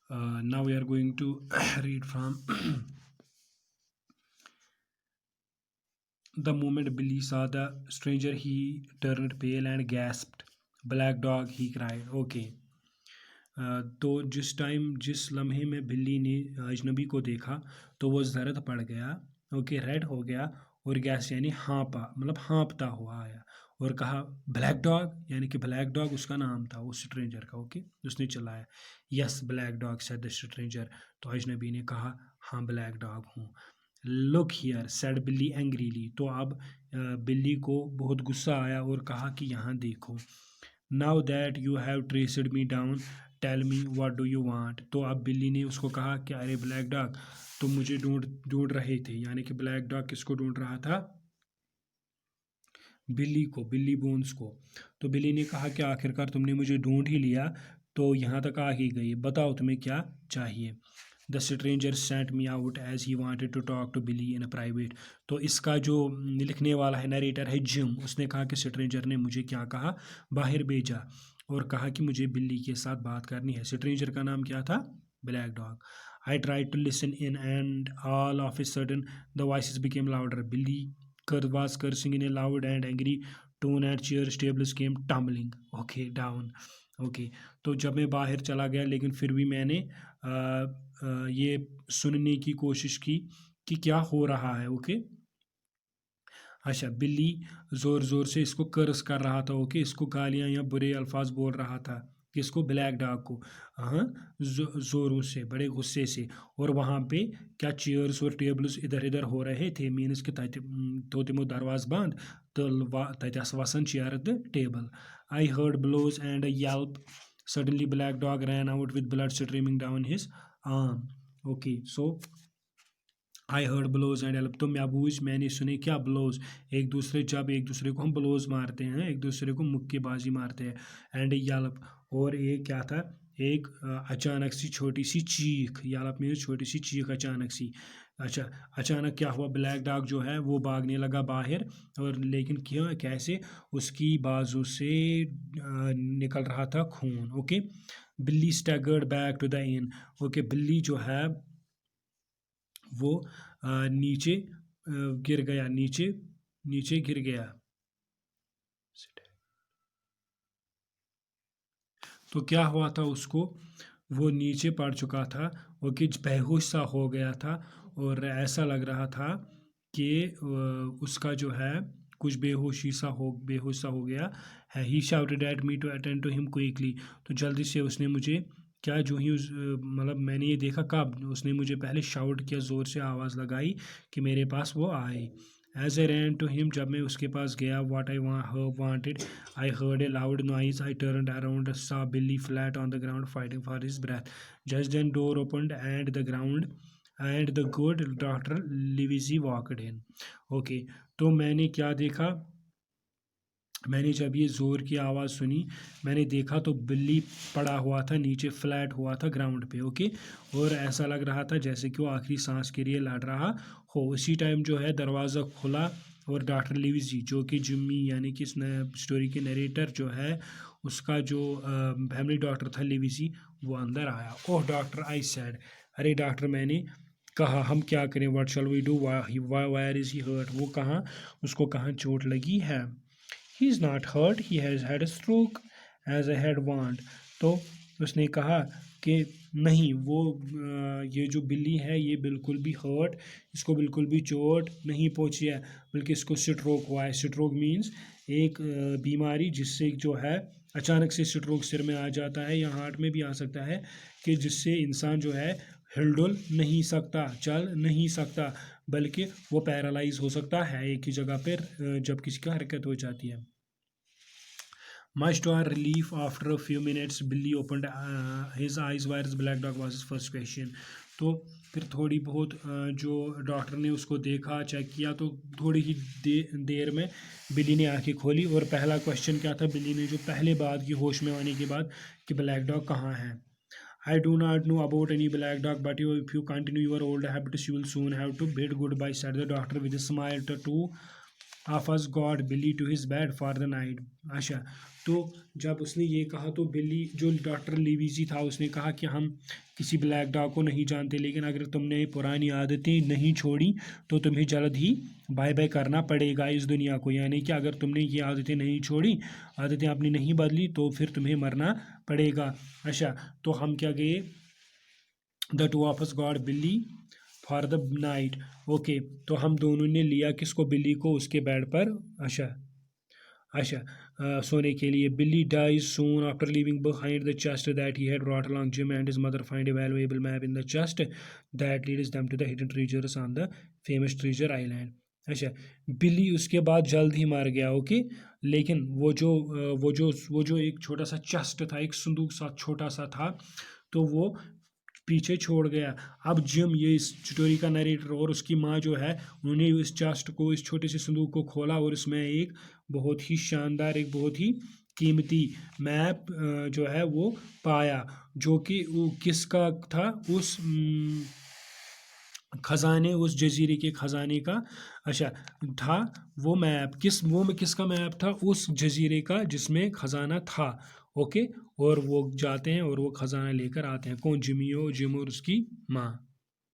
Now we are going to read from the moment Billy saw the stranger, he turned pale and gasped. Black dog, he cried. Okay. तो जिस लम्हे में बिल्ली ने अजनबी को देखा तो वो जरद पड़ गया। ओके, रेड हो गया और गैस यानी हाँपा, मतलब हाँपता हुआ आया और कहा ब्लैक डॉग, यानी कि ब्लैक डॉग उसका नाम था उस स्ट्रेंजर का। ओके, उसने चिल्लाया yes black dog said the stranger. तो अजनबी ने कहा हाँ ब्लैक डॉग हूँ। लुक हियर सेड बिल्ली एंग्रीली। तो अब बिल्ली को बहुत गुस्सा आया और कहा कि यहाँ देखो। Now that you have traced me down tell me what do you want. तो अब बिल्ली ने उसको कहा कि अरे ब्लैक डॉग, तुम मुझे ढूंढ रहे थे, यानी कि ब्लैक डॉग किसको ढूंढ रहा था? बिल्ली को, बिल्ली बोन्स को। तो बिल्ली ने कहा कि आखिरकार तुमने मुझे ढूंढ ही लिया, तो यहाँ तक आ ही गई, बताओ तुम्हें क्या चाहिए। The stranger sent me out as he wanted to talk to Billy in private. तो इसका जो लिखने वाला है, नरेटर है जिम, उसने कहा कि स्ट्रेंजर ने मुझे क्या कहा, बाहर भेजा और कहा कि मुझे बिल्ली के साथ बात करनी है। स्ट्रेंजर का नाम क्या था? Black Dog. I try to listen in and all of a sudden the voices became louder. Billy was cursing in a loud and angry tone and chairs tables came tumbling okay down। Okay, तो जब मैं बाहर चला गया लेकिन फिर भी मैंने ये सुनने की कोशिश की कि क्या हो रहा है। ओके, अच्छा, बिल्ली ज़ोर ज़ोर से इसको कर्स कर रहा था। ओके, इसको गालियाँ या बुरे अल्फाज बोल रहा था, किसको? ब्लैक डॉग को। हाँ, ज़ोरों से, बड़े गुस्से से। और वहाँ पे क्या चेयर्स और टेबल्स इधर इधर हो रहे थे, मीनस कि तो तिमो दरवाज बंद तो तस वसन chair the table. I heard blows and yelp suddenly black dog ran out with blood streaming down his arm। okay, so I heard blows and help. तो मैं बूझ, मैंने सुने क्या? ब्लोज, एक दूसरे, जब एक दूसरे को हम ब्लोज मारते हैं, एक दूसरे को मुक्केबाजी मारते हैं। एंड यल्प, और एक क्या था? एक अचानक सी छोटी सी चीख। यल्प मीन्स छोटी सी चीख, अचानक सी। अच्छा, अचानक क्या हुआ? ब्लैक डॉग जो है वो भागने लगा बाहर, और लेकिन क्यों, कैसे? उसकी बाजू से निकल रहा था खून। Okay, Billy staggered back to the inn. Okay, Billy जो है वो नीचे गिर गया, नीचे नीचे गिर गया। तो क्या हुआ था उसको? वो नीचे पड़ चुका था, वो कि बेहोश सा हो गया था, और ऐसा लग रहा था कि उसका जो है कुछ बेहोश सा हो गया है। He shouted at me to attend to him quickly. तो जल्दी से उसने मुझे क्या, जो ही मतलब मैंने ये देखा कब, उसने मुझे पहले शाउट किया, ज़ोर से आवाज़ लगाई कि मेरे पास वो आए। As I ran to him, जब मैं उसके पास गया, what I wanted, I heard a loud noise, I turned around, saw Billy flat on the ground fighting for his breath। Just then door opened and the good Dr. Livesey walked in। Okay, तो मैंने क्या देखा? मैंने जब ये ज़ोर की आवाज़ सुनी, मैंने देखा तो बिल्ली पड़ा हुआ था नीचे, फ्लैट हुआ था ग्राउंड पे। ओके, और ऐसा लग रहा था जैसे कि वो आखिरी सांस के लिए लड़ रहा हो। उसी टाइम जो है दरवाज़ा खुला और डॉक्टर लिविजी, जो कि जिम्मी यानी कि इस स्टोरी के नरेटर जो है, उसका जो फैमिली डॉक्टर था लिविजी, वो अंदर आया। ओह डॉक्टर, आई सेड, अरे डॉक्टर, मैंने कहा, हम क्या करें? What shall we do, where is he hurt? वो कहाँ, उसको कहाँ चोट लगी है? He is not hurt, he has had a stroke as I had want. तो उसने कहा कि नहीं, वो ये जो बिल्ली है ये बिल्कुल भी हर्ट, इसको बिल्कुल भी चोट नहीं पहुंची है, बल्कि इसको स्ट्रोक हुआ है। स्ट्रोक मीन्स एक बीमारी जिससे जो है अचानक से स्ट्रोक सिर में आ जाता है, या हार्ट में भी आ सकता है, कि जिससे इंसान जो है हिलडुल नहीं सकता, चल नहीं सकता, बल्कि वो पैरालाइज हो सकता है एक ही जगह पर जब किसी का हरकत हो जाती है। Much to our relief, after a few minutes, Billy opened his eyes where the black dog was his first question। तो फिर थोड़ी बहुत जो डॉक्टर ने उसको देखा, चेक किया, तो थोड़ी ही देर में बिल्ली ने आंखें खोली, और पहला क्वेश्चन क्या था बिल्ली ने जो पहले बात की होश में आने के बाद, कि ब्लैक डॉग कहाँ है। I do not know about any black dog, but if you continue your old habits, you will soon have to bid goodbye, said the doctor with a smile. The two of us got Billy to his bed for the night। अच्छा, تو جب اس نے یہ کہا تو بلی جو doctor لیویزی تھا اس نے کہا کہ ہم کسی بلیک ڈاگ کو نہیں جانتے، لیکن اگر تم نے پرانی عادتیں نہیں چھوڑی تو تمہیں جلد ہی بائے بائے کرنا پڑے گا اس دنیا کو، یعنی کہ اگر تم نے یہ عادتیں نہیں چھوڑی، عادتیں اپنی نہیں بدلی تو پھر تمہیں مرنا پڑے گا۔ اچھا تو ہم کیا گئے، the two of us got بلی for the night، اوکے تو ہم دونوں نے لیا کس کو، بلی کو اس کے بیڈ پر سونے کے لیے۔ بلی dies soon after leaving behind the chest that he had brought along. Jim and his mother find a valuable map in the chest that leads them to the hidden treasures on the famous treasure island. اچھا بلی اس کے بعد جلد ہی مر گیا، okay, لیکن وہ جو ایک چھوٹا سا چیسٹ تھا، ایک صندوق سا چھوٹا سا تھا، تو وہ پیچھے چھوڑ گیا۔ اب جم یہ اس اسٹوری کا نریٹر اور اس کی ماں جو ہے انہوں نے اس چیسٹ کو، اس چھوٹے سے صندوق کو کھولا اور اس میں ایک بہت ہی شاندار، ایک بہت ہی قیمتی میپ جو ہے وہ پایا، جو کہ کس کا تھا، اس خزانے، اس جزیرے کے خزانے کا تھا وہ میپ، کس کا میپ تھا، اس جزیرے کا جس میں خزانہ تھا، اوکے، اور وہ جاتے ہیں اور وہ خزانہ لے کر آتے ہیں، کون، جم اور اس کی ماں۔